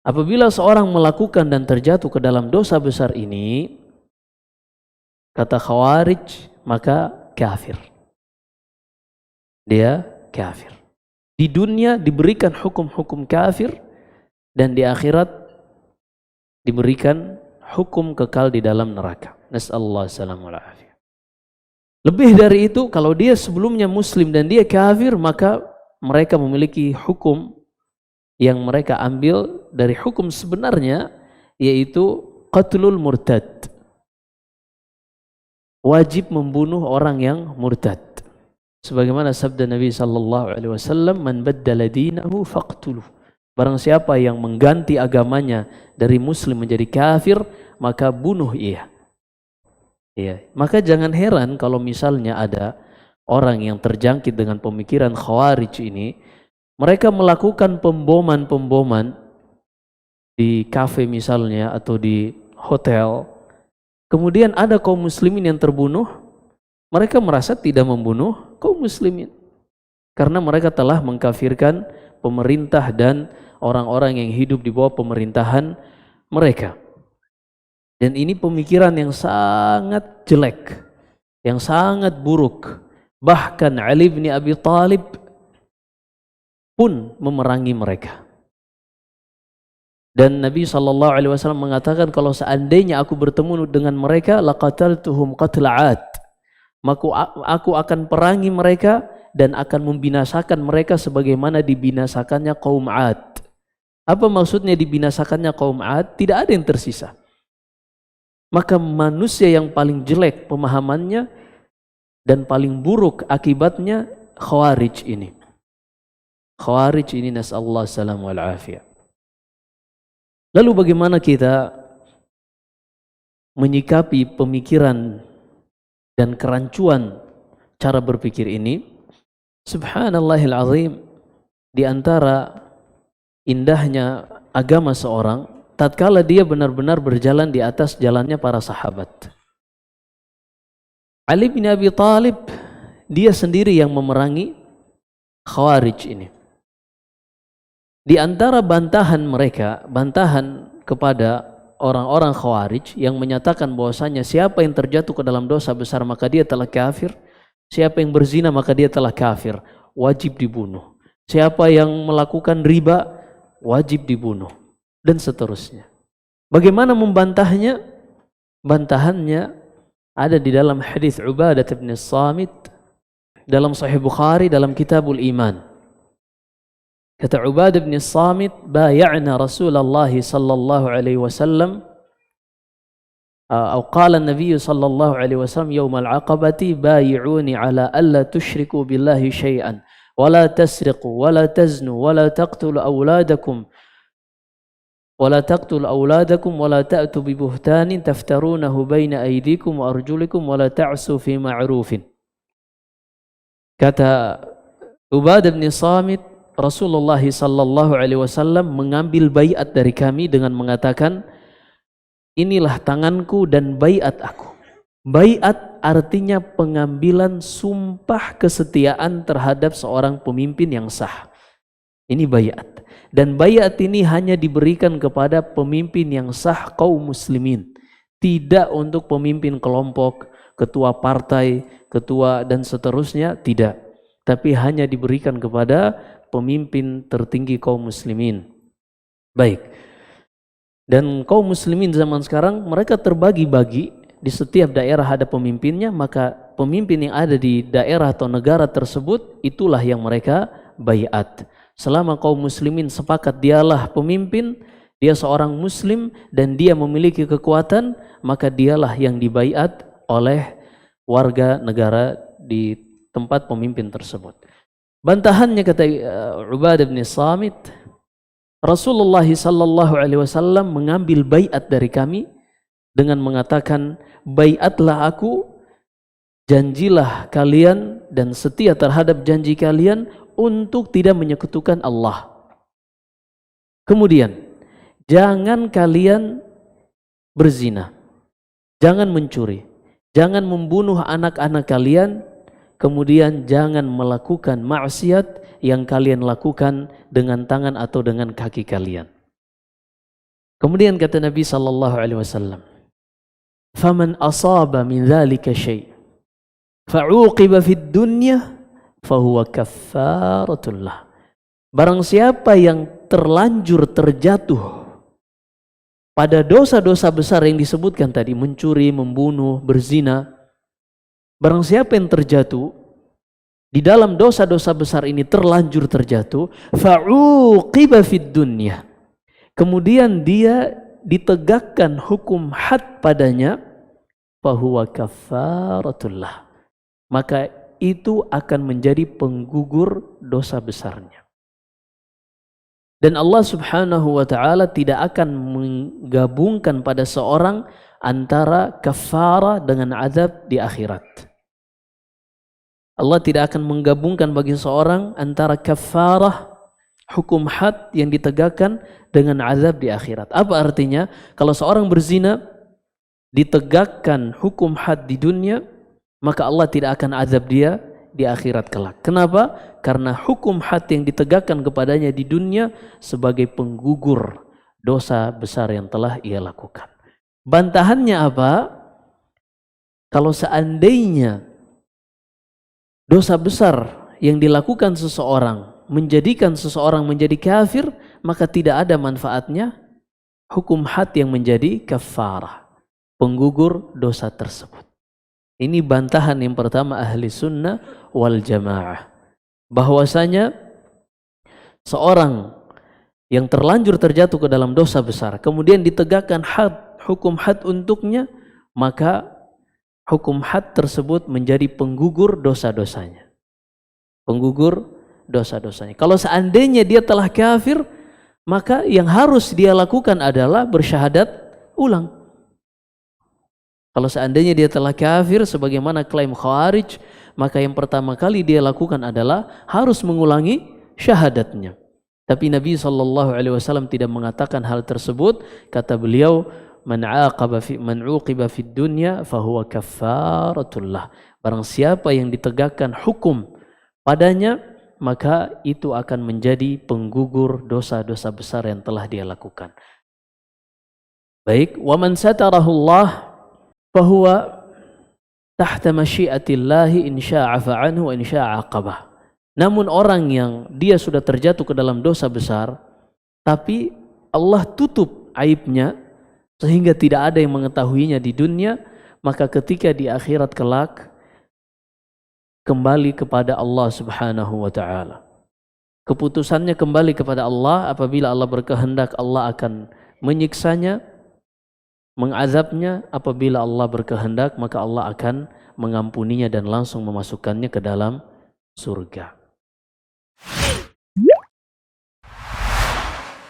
Apabila seorang melakukan dan terjatuh ke dalam dosa besar ini, kata Khawarij, maka kafir. Dia kafir. Di dunia diberikan hukum-hukum kafir, dan di akhirat diberikan hukum kekal di dalam neraka. Nas'allahu salamul afiyah. Lebih dari itu, kalau dia sebelumnya muslim dan dia kafir, maka mereka memiliki hukum yang mereka ambil dari hukum sebenarnya, yaitu qatlul murtad. Wajib membunuh orang yang murtad. Sebagaimana sabda Nabi sallallahu alaihi wasallam, "Man baddala dinahu faqtuluh." Barang siapa yang mengganti agamanya dari muslim menjadi kafir, maka bunuh ia. Ya, maka jangan heran kalau misalnya ada orang yang terjangkit dengan pemikiran Khawarij ini, mereka melakukan pemboman di kafe misalnya atau di hotel. Kemudian ada kaum muslimin yang terbunuh, mereka merasa tidak membunuh kaum muslimin karena mereka telah mengkafirkan pemerintah dan orang-orang yang hidup di bawah pemerintahan mereka. Dan ini pemikiran yang sangat jelek, yang sangat buruk. Bahkan Ali bin Abi Thalib pun memerangi mereka. Dan Nabi SAW mengatakan, kalau seandainya aku bertemu dengan mereka, laqataltuhum qatla 'ad. Maka aku akan perangi mereka dan akan membinasakan mereka sebagaimana dibinasakannya kaum 'Ad. Apa maksudnya dibinasakannya kaum 'Ad? Tidak ada yang tersisa. Maka manusia yang paling jelek pemahamannya dan paling buruk akibatnya Khawarij ini. Khawarij ini, nas'allahu salam wal afiyah. Lalu bagaimana kita menyikapi pemikiran dan kerancuan cara berpikir ini? Subhanallahil azim, di antara indahnya agama seorang tatkala dia benar-benar berjalan di atas jalannya para sahabat. Ali bin Abi Thalib, dia sendiri yang memerangi Khawarij ini. Di antara bantahan mereka, bantahan kepada orang-orang Khawarij yang menyatakan bahwasanya siapa yang terjatuh ke dalam dosa besar maka dia telah kafir, siapa yang berzina maka dia telah kafir, wajib dibunuh. Siapa yang melakukan riba wajib dibunuh, dan seterusnya. Bagaimana membantahnya? Bantahannya ada di dalam hadis Ubadah bin Samit dalam Sahih Bukhari dalam Kitabul Iman. Kata Ubadah bin Samit, "Bay'ana Rasulullah sallallahu alaihi wasallam atau qala an-nabiy sallallahu alaihi wasallam yaum al-'aqabati bay'uni ala alla tusyriku billahi syai'an wa la tasriqu wa la taznu wa la taqtulu awladakum ولا تقتل أولادكم ولا تأتوا ببهتان تفترونه بين أيديكم وأرجلكم ولا تعسوا في معروف." Kata Ubadah bin Samit, Rasulullah sallallahu alaihi wasallam mengambil baiat dari kami dengan mengatakan, inilah tanganku dan baiat aku. Baiat artinya pengambilan sumpah kesetiaan terhadap seorang pemimpin yang sah. Ini baiat. Dan baiat ini hanya diberikan kepada pemimpin yang sah kaum muslimin, tidak untuk pemimpin kelompok, ketua partai, ketua dan seterusnya, tidak. Tapi hanya diberikan kepada pemimpin tertinggi kaum muslimin. Baik. Dan kaum muslimin zaman sekarang mereka terbagi-bagi, di setiap daerah ada pemimpinnya, maka pemimpin yang ada di daerah atau negara tersebut itulah yang mereka baiat. Selama kaum muslimin sepakat dialah pemimpin, dia seorang muslim dan dia memiliki kekuatan, maka dialah yang dibaiat oleh warga negara di tempat pemimpin tersebut. Bantahannya kata Ubadah bin Samit, Rasulullah sallallahu alaihi wasallam mengambil baiat dari kami dengan mengatakan, baiatlah aku, janjilah kalian dan setia terhadap janji kalian untuk tidak menyekutukan Allah. Kemudian, jangan kalian berzina, jangan mencuri, jangan membunuh anak-anak kalian, kemudian jangan melakukan maksiat yang kalian lakukan dengan tangan atau dengan kaki kalian. Kemudian kata Nabi sallallahu alaihi wasallam, "Faman asaba min dzalika syai' fa'uqiba fid dunya fahuwa kaffaratun lah." Barang siapa yang terlanjur terjatuh pada dosa-dosa besar yang disebutkan tadi, mencuri, membunuh, berzina, barang siapa yang terjatuh di dalam dosa-dosa besar ini, terlanjur terjatuh, fa'uqiba fid dunya, kemudian dia ditegakkan hukum had padanya, fahuwa kaffaratullah, maka itu akan menjadi penggugur dosa besarnya. Dan Allah subhanahu wa ta'ala tidak akan menggabungkan pada seorang antara kafarah dengan azab di akhirat. Allah tidak akan menggabungkan bagi seorang antara kafarah, hukum had yang ditegakkan, dengan azab di akhirat. Apa artinya? Kalau seorang berzina ditegakkan hukum had di dunia, maka Allah tidak akan azab dia di akhirat kelak. Kenapa? Karena hukum had yang ditegakkan kepadanya di dunia sebagai penggugur dosa besar yang telah ia lakukan. Bantahannya apa? Kalau seandainya dosa besar yang dilakukan seseorang menjadikan seseorang menjadi kafir, maka tidak ada manfaatnya hukum had yang menjadi kafarah, penggugur dosa tersebut. Ini bantahan yang pertama ahli sunnah wal jamaah, bahwasanya seorang yang terlanjur terjatuh ke dalam dosa besar kemudian ditegakkan hukum had untuknya, maka hukum had tersebut menjadi penggugur dosa-dosanya. Penggugur dosa-dosanya. Kalau seandainya dia telah kafir, maka yang harus dia lakukan adalah bersyahadat ulang. Kalau seandainya dia telah kafir sebagaimana klaim Khawarij, maka yang pertama kali dia lakukan adalah harus mengulangi syahadatnya. Tapi Nabi SAW tidak mengatakan hal tersebut. Kata beliau, man uqiba fid dunya fahuwa kaffaratullah. Barang siapa yang ditegakkan hukum padanya, maka itu akan menjadi penggugur dosa-dosa besar yang telah dia lakukan. Baik, wa man satarahullah fahuwa tahta masyiatillahi in syaa'a fa'anhu wa in syaa'a aqabah. Namun orang yang dia sudah terjatuh ke dalam dosa besar, tapi Allah tutup aibnya sehingga tidak ada yang mengetahuinya di dunia, maka ketika di akhirat kelak kembali kepada Allah subhanahu wa ta'ala. Keputusannya kembali kepada Allah. Apabila Allah berkehendak, Allah akan menyiksanya, mengazabnya. Apabila Allah berkehendak, maka Allah akan mengampuninya dan langsung memasukkannya ke dalam surga.